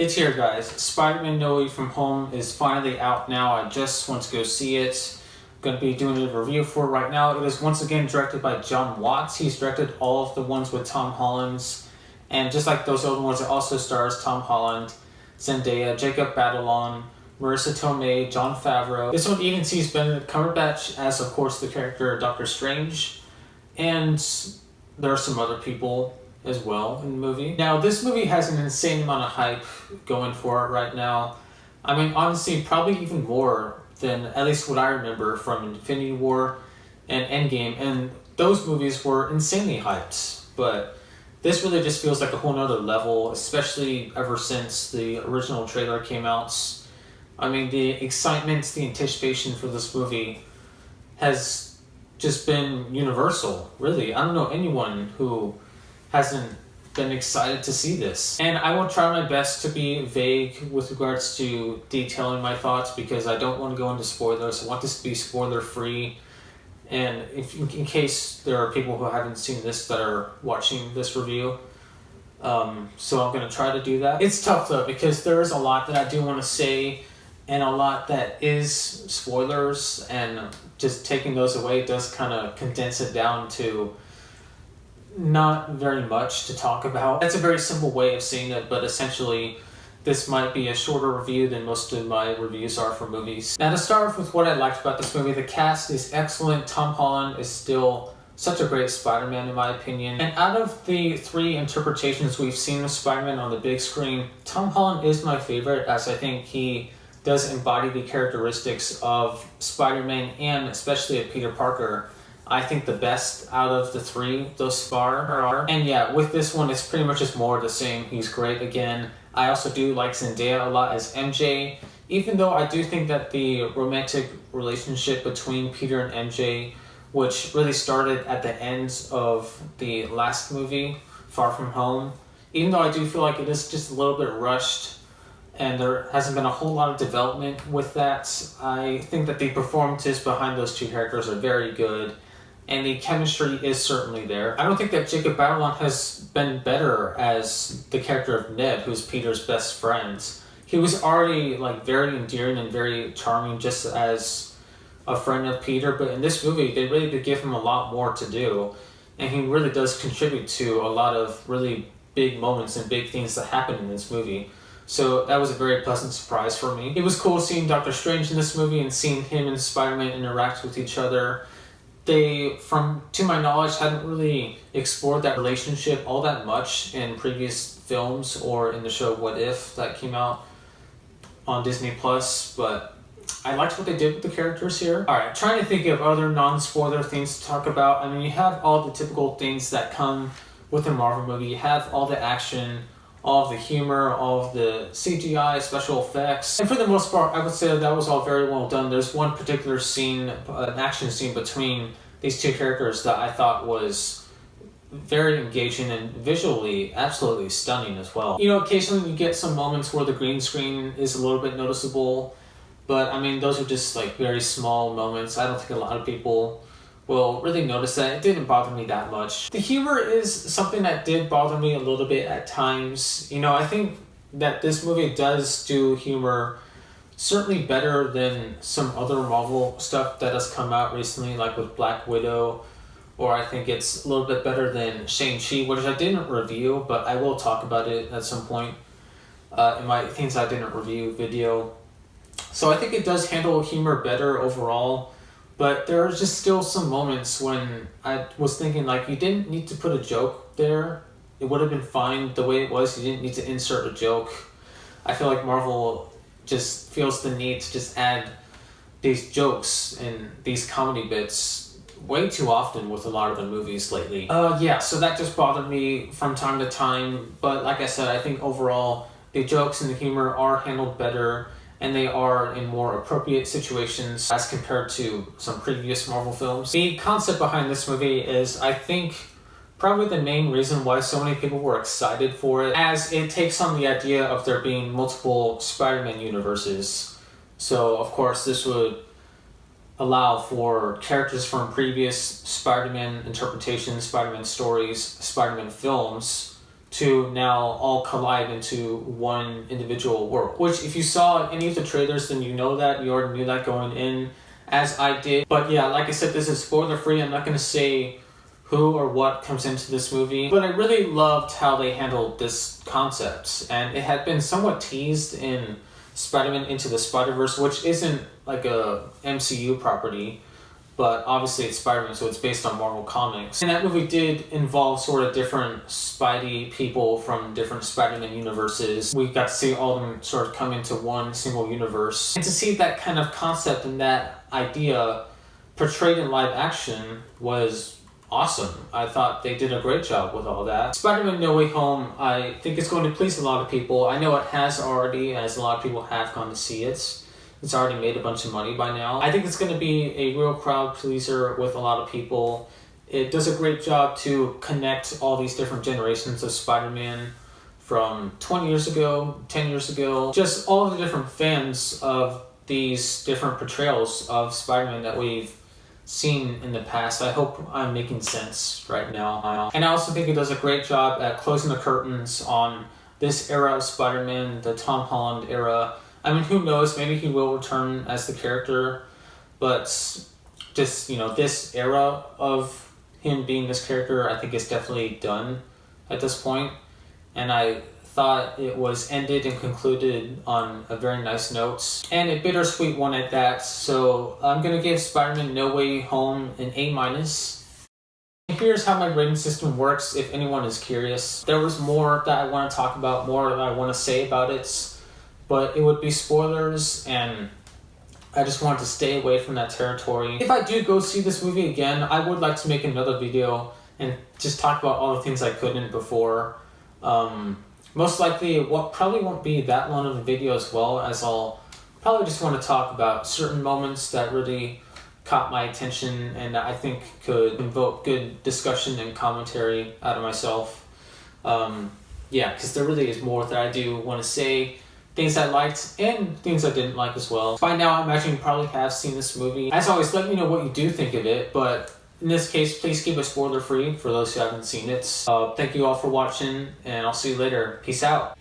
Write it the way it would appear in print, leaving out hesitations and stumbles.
It's here, guys. Spider-Man No Way From Home is finally out now. I just went to go see it. Going to be doing a review for it right now. It is once again directed by Jon Watts. He's directed all of the ones with Tom Holland. And just like those other ones, it also stars Tom Holland, Zendaya, Jacob Batalon, Marissa Tomei, Jon Favreau. This one even sees Benedict Cumberbatch as, of course, the character Doctor Strange. And there are some other people as well in the movie. Now, this movie has an insane amount of hype going for it right now. I mean, honestly, probably even more than at least what I remember from Infinity War and Endgame. And those movies were insanely hyped. But this really just feels like a whole nother level, especially ever since the original trailer came out. I mean, the excitement, the anticipation for this movie has just been universal, really. I don't know anyone who hasn't been excited to see this. And I will try my best to be vague with regards to detailing my thoughts because I don't want to go into spoilers. I want this to be spoiler free. And in case there are people who haven't seen this that are watching this review, so I'm going to try to do that. It's tough though because there is a lot that I do want to say and a lot that is spoilers, and just taking those away does kind of condense it down to not very much to talk about. That's a very simple way of saying it, but essentially this might be a shorter review than most of my reviews are for movies. Now, to start off with what I liked about this movie, the cast is excellent. Tom Holland is still such a great Spider-Man in my opinion. And out of the three interpretations we've seen of Spider-Man on the big screen, Tom Holland is my favorite, as I think he does embody the characteristics of Spider-Man and especially of Peter Parker. I think the best out of the three thus far are. And yeah, with this one, it's pretty much just more of the same. He's great again. I also do like Zendaya a lot as MJ, even though I do think that the romantic relationship between Peter and MJ, which really started at the end of the last movie, Far From Home, even though I do feel like it is just a little bit rushed and there hasn't been a whole lot of development with that, I think that the performances behind those two characters are very good. And the chemistry is certainly there. I don't think that Jacob Batalon has been better as the character of Ned, who's Peter's best friend. He was already very endearing and very charming just as a friend of Peter, but in this movie they really did give him a lot more to do, and he really does contribute to a lot of really big moments and big things that happen in this movie. So that was a very pleasant surprise for me. It was cool seeing Doctor Strange in this movie and seeing him and Spider-Man interact with each other. They, to my knowledge, hadn't really explored that relationship all that much in previous films or in the show What If that came out on Disney+, but I liked what they did with the characters here. Alright, trying to think of other non-spoiler things to talk about. I mean, you have all the typical things that come with a Marvel movie. You have all the action, all of the humor, all of the CGI, special effects. And for the most part, I would say that was all very well done. There's one particular scene, an action scene between these two characters that I thought was very engaging and visually absolutely stunning as well. You know, occasionally you get some moments where the green screen is a little bit noticeable, but I mean, those are just very small moments. I don't think a lot of people will really notice that. It didn't bother me that much. The humor is something that did bother me a little bit at times. You know, I think that this movie does do humor certainly better than some other Marvel stuff that has come out recently, like with Black Widow, or I think it's a little bit better than Shang-Chi, which I didn't review, but I will talk about it at some point in my Things I Didn't Review video. So I think it does handle humor better overall. But there are just still some moments when I was thinking, you didn't need to put a joke there. It would have been fine the way it was. You didn't need to insert a joke. I feel like Marvel just feels the need to just add these jokes and these comedy bits way too often with a lot of the movies lately. Yeah, so that just bothered me from time to time. But like I said, I think overall the jokes and the humor are handled better, and they are in more appropriate situations as compared to some previous Marvel films. The concept behind this movie is, I think, probably the main reason why so many people were excited for it, as it takes on the idea of there being multiple Spider-Man universes. So, of course, this would allow for characters from previous Spider-Man interpretations, Spider-Man stories, Spider-Man films to now all collide into one individual world. Which, if you saw any of the trailers, then you know that. You already knew that going in, as I did. But yeah, like I said, this is spoiler free. I'm not going to say who or what comes into this movie. But I really loved how they handled this concept. And it had been somewhat teased in Spider-Man Into the Spider-Verse, which isn't like a MCU property. But obviously it's Spider-Man, so it's based on Marvel Comics. And that movie did involve sort of different Spidey people from different Spider-Man universes. We got to see all of them sort of come into one single universe. And to see that kind of concept and that idea portrayed in live action was awesome. I thought they did a great job with all that. Spider-Man No Way Home, I think it's going to please a lot of people. I know it has already, as a lot of people have gone to see it. It's already made a bunch of money by now. I think it's going to be a real crowd pleaser with a lot of people. It does a great job to connect all these different generations of Spider-Man from 20 years ago, 10 years ago. Just all the different fans of these different portrayals of Spider-Man that we've seen in the past. I hope I'm making sense right now. And I also think it does a great job at closing the curtains on this era of Spider-Man, the Tom Holland era. I mean, who knows, maybe he will return as the character, but just, you know, this era of him being this character, I think is definitely done at this point. And I thought it was ended and concluded on a very nice note, and a bittersweet one at that. So I'm going to give Spider-Man No Way Home an A-. Here's how my rating system works, if anyone is curious. There was more that I want to talk about, more that I want to say about it, but it would be spoilers, and I just wanted to stay away from that territory. If I do go see this movie again, I would like to make another video and just talk about all the things I couldn't before. Most likely, it probably won't be that long of a video as well, as I'll probably just want to talk about certain moments that really caught my attention and I think could invoke good discussion and commentary out of myself. Yeah, because there really is more that I do want to say. Things I liked and things I didn't like as well. By now, I imagine you probably have seen this movie. As always, let me know what you do think of it, but in this case, please keep it spoiler-free for those who haven't seen it. Thank you all for watching, and I'll see you later. Peace out.